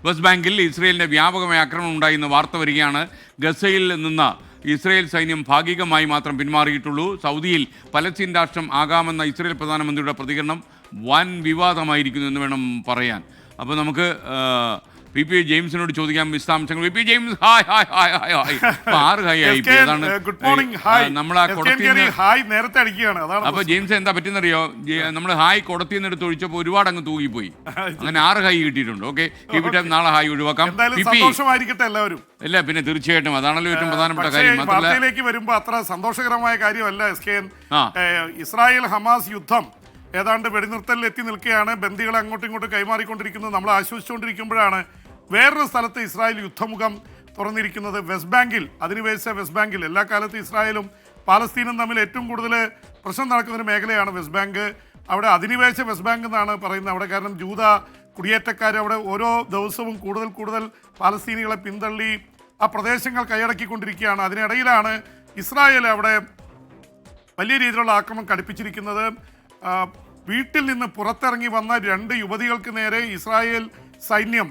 West ബാങ്കിൽ ഇസ്രയേലിൻ്റെ വ്യാപകമായ ആക്രമണം ഉണ്ടായെന്ന് വാർത്ത വരികയാണ്. ഗസയിൽ നിന്ന് ഇസ്രയേൽ സൈന്യം ഭാഗികമായി മാത്രം പിന്മാറിയിട്ടുള്ളൂ. സൗദിയിൽ പലസ്തീൻ രാഷ്ട്രം ആകാമെന്ന ഇസ്രയേൽ പ്രധാനമന്ത്രിയുടെ പ്രതികരണം വൻ വിവാദമായിരിക്കുന്നു എന്ന് വേണം പറയാൻ. അപ്പോൾ നമുക്ക് പി പി ജെയിംസിനോട് ചോദിക്കാം വിശദാംശങ്ങൾ. P James, hi hi hi hi hi. ഇപ്പൊ 6 ഹായ് ആയി. അതാണ് നമ്മൾ ആ നേരത്തെ അടിക്കുകയാണ്. അപ്പൊ ജെയിംസ് എന്താ പറ്റുന്നറിയോ, നമ്മൾ ഹായ് കൊടത്തിന്ന് എടുത്ത് ഒഴിച്ചപ്പോൾ ഒരുപാട് അങ്ങ് തൂങ്ങിപ്പോയി. അങ്ങനെ 6 ഹായ് കിട്ടിയിട്ടുണ്ട്. ഓക്കെ, നാളെ ഹായ് ഒഴിവാക്കാം. എല്ലാവരും അല്ല, പിന്നെ തീർച്ചയായിട്ടും അതാണല്ലോ ഏറ്റവും പ്രധാനപ്പെട്ട കാര്യം. വാർത്തയിലേക്ക് വരുമ്പോൾ അത്ര സന്തോഷകരമായ കാര്യമല്ല എസ്കെൻ. ഇസ്രായേൽ ഹമാസ് യുദ്ധം ഏതാണ്ട് വെടിനിർത്തലിൽ എത്തി നിൽക്കുകയാണ്. ബന്ദികളെ അങ്ങോട്ടും ഇങ്ങോട്ടും കൈമാറിക്കൊണ്ടിരിക്കുന്നു. നമ്മൾ ആശ്വസിച്ചുകൊണ്ടിരിക്കുമ്പോഴാണ് വേറൊരു സ്ഥലത്ത് ഇസ്രായേൽ യുദ്ധമുഖം തുറന്നിരിക്കുന്നത്. വെസ്റ്റ് ബാങ്കിൽ, അധിനിവേശ വെസ്റ്റ് ബാങ്കിൽ. എല്ലാ കാലത്തും ഇസ്രായേലും പാലസ്തീനും തമ്മിൽ ഏറ്റവും കൂടുതൽ പ്രശ്നം നടക്കുന്നൊരു മേഖലയാണ് വെസ്റ്റ് ബാങ്ക്. അവിടെ അധിനിവേശ വെസ്റ്റ് ബാങ്ക് എന്നാണ് പറയുന്നത്. അവിടെ കാരണം ജൂത കുടിയേറ്റക്കാർ അവിടെ ഓരോ ദിവസവും കൂടുതൽ പാലസ്തീനികളെ പിന്തള്ളി ആ പ്രദേശങ്ങൾ കൈയടക്കിക്കൊണ്ടിരിക്കുകയാണ്. അതിനിടയിലാണ് ഇസ്രായേൽ അവിടെ വലിയ രീതിയിലുള്ള ആക്രമണം കടുപ്പിച്ചിരിക്കുന്നത്. വീട്ടിൽ നിന്ന് പുറത്തിറങ്ങി വന്ന 2 യുവതികൾക്ക് നേരെ ഇസ്രായേൽ സൈന്യം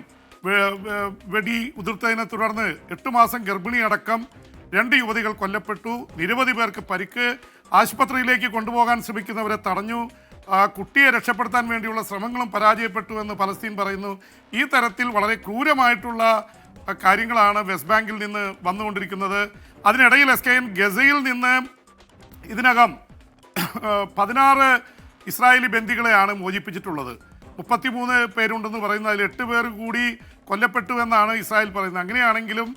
വെടി ഉതിർത്തതിനെ തുടർന്ന് 8 മാസം ഗർഭിണിയടക്കം 2 യുവതികൾ കൊല്ലപ്പെട്ടു. നിരവധി പേർക്ക് പരിക്ക്. ആശുപത്രിയിലേക്ക് കൊണ്ടുപോകാൻ ശ്രമിക്കുന്നവരെ തടഞ്ഞു. കുട്ടിയെ രക്ഷപ്പെടുത്താൻ വേണ്ടിയുള്ള ശ്രമങ്ങളും പരാജയപ്പെട്ടു എന്ന് പലസ്തീൻ പറയുന്നു. ഈ തരത്തിൽ വളരെ ക്രൂരമായിട്ടുള്ള കാര്യങ്ങളാണ് വെസ്റ്റ് ബാങ്കിൽ നിന്ന് വന്നുകൊണ്ടിരിക്കുന്നത്. അതിനിടയിൽ എസ്കെൻ ഗസയിൽ നിന്ന് ഇതിനകം 16 ഇസ്രായേലി ബന്ദികളെയാണ് മോചിപ്പിച്ചിട്ടുള്ളത്. 33 പേരുണ്ടെന്ന് പറയുന്നു. അതിൽ 8 പേർ കൂടി കൊല്ലപ്പെട്ടു എന്നാണ് ഇസ്രായേൽ പറയുന്നത്. അങ്ങനെയാണെങ്കിലും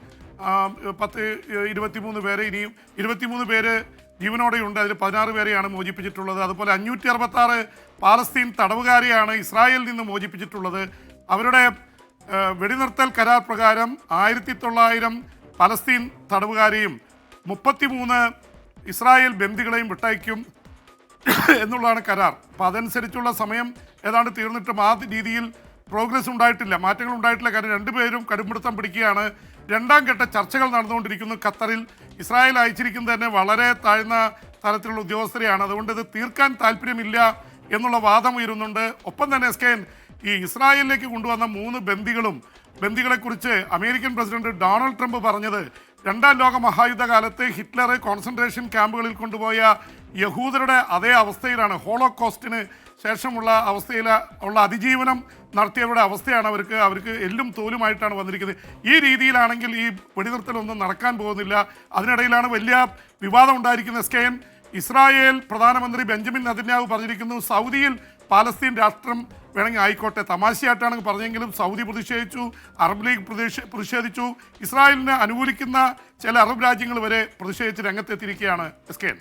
23 പേര്, ഇനിയും 23 പേര് ജീവനോടെയുണ്ട്. അതിൽ 16 പേരെയാണ് മോചിപ്പിച്ചിട്ടുള്ളത്. അതുപോലെ 566 പാലസ്തീൻ തടവുകാരെയാണ് ഇസ്രായേലിൽ നിന്ന് മോചിപ്പിച്ചിട്ടുള്ളത്. അവരുടെ വെടിനിർത്തൽ കരാർ പ്രകാരം 1900 പലസ്തീൻ തടവുകാരെയും 33 ഇസ്രായേൽ ബന്ദികളെയും വിട്ടയക്കും എന്നുള്ളതാണ് കരാർ. അപ്പോൾ അതനുസരിച്ചുള്ള സമയം ഏതാണ്ട് തീർന്നിട്ടും ആ രീതിയിൽ പ്രോഗ്രസ് ഉണ്ടായിട്ടില്ല, മാറ്റങ്ങൾ ഉണ്ടായിട്ടില്ല. കാരണം 2 പേരും കടുംപിടുത്തം പിടിക്കുകയാണ്. 2ാം ഘട്ട ചർച്ചകൾ നടന്നുകൊണ്ടിരിക്കുന്നു ഖത്തറിൽ. ഇസ്രായേൽ അയച്ചിരിക്കുന്നത് തന്നെ വളരെ താഴ്ന്ന തലത്തിലുള്ള ഉദ്യോഗസ്ഥരെയാണ്. അതുകൊണ്ട് ഇത് തീർക്കാൻ താല്പര്യമില്ല എന്നുള്ള വാദം ഉയരുന്നുണ്ട്. ഒപ്പം തന്നെ എസ്കെൻ ഈ ഇസ്രായേലിലേക്ക് കൊണ്ടുവന്ന 3 ബന്ദികളെക്കുറിച്ച് അമേരിക്കൻ പ്രസിഡന്റ് ഡൊണാൾഡ് ട്രംപ് പറഞ്ഞത് 2ാം ലോക മഹായുദ്ധകാലത്ത് ഹിറ്റ്ലർ കോൺസെൻട്രേഷൻ ക്യാമ്പുകളിൽ കൊണ്ടുപോയ യഹൂദരുടെ അതേ അവസ്ഥയിലാണ്, ഹോളോകോസ്റ്റിന് ശേഷമുള്ള അവസ്ഥയിൽ ഉള്ള അതിജീവനം നടത്തിയവരുടെ അവസ്ഥയാണ്. അവർക്ക് എല്ലും തോലുമായിട്ടാണ് വന്നിരിക്കുന്നത്. ഈ രീതിയിലാണെങ്കിൽ ഈ വെടിനിർത്തലൊന്നും നടക്കാൻ പോകുന്നില്ല. അതിനിടയിലാണ് വലിയ വിവാദം ഉണ്ടായിരിക്കുന്ന എസ്കെൻ. ഇസ്രായേൽ പ്രധാനമന്ത്രി ബെഞ്ചമിൻ നെതന്യാഹു പറഞ്ഞിരിക്കുന്നു സൗദിയിൽ പാലസ്തീൻ രാഷ്ട്രം വേണമെങ്കിൽ ആയിക്കോട്ടെ. തമാശയായിട്ടാണ് പറഞ്ഞെങ്കിലും സൗദി പ്രതിഷേധിച്ചു, അറബ് ലീഗ് പ്രതിഷേധിച്ചു. ഇസ്രായേലിനെ അനുകൂലിക്കുന്ന ചില അറബ് രാജ്യങ്ങൾ വരെ പ്രതിഷേധിച്ച് രംഗത്തെത്തിയിരിക്കുകയാണ് എസ്കെൻ.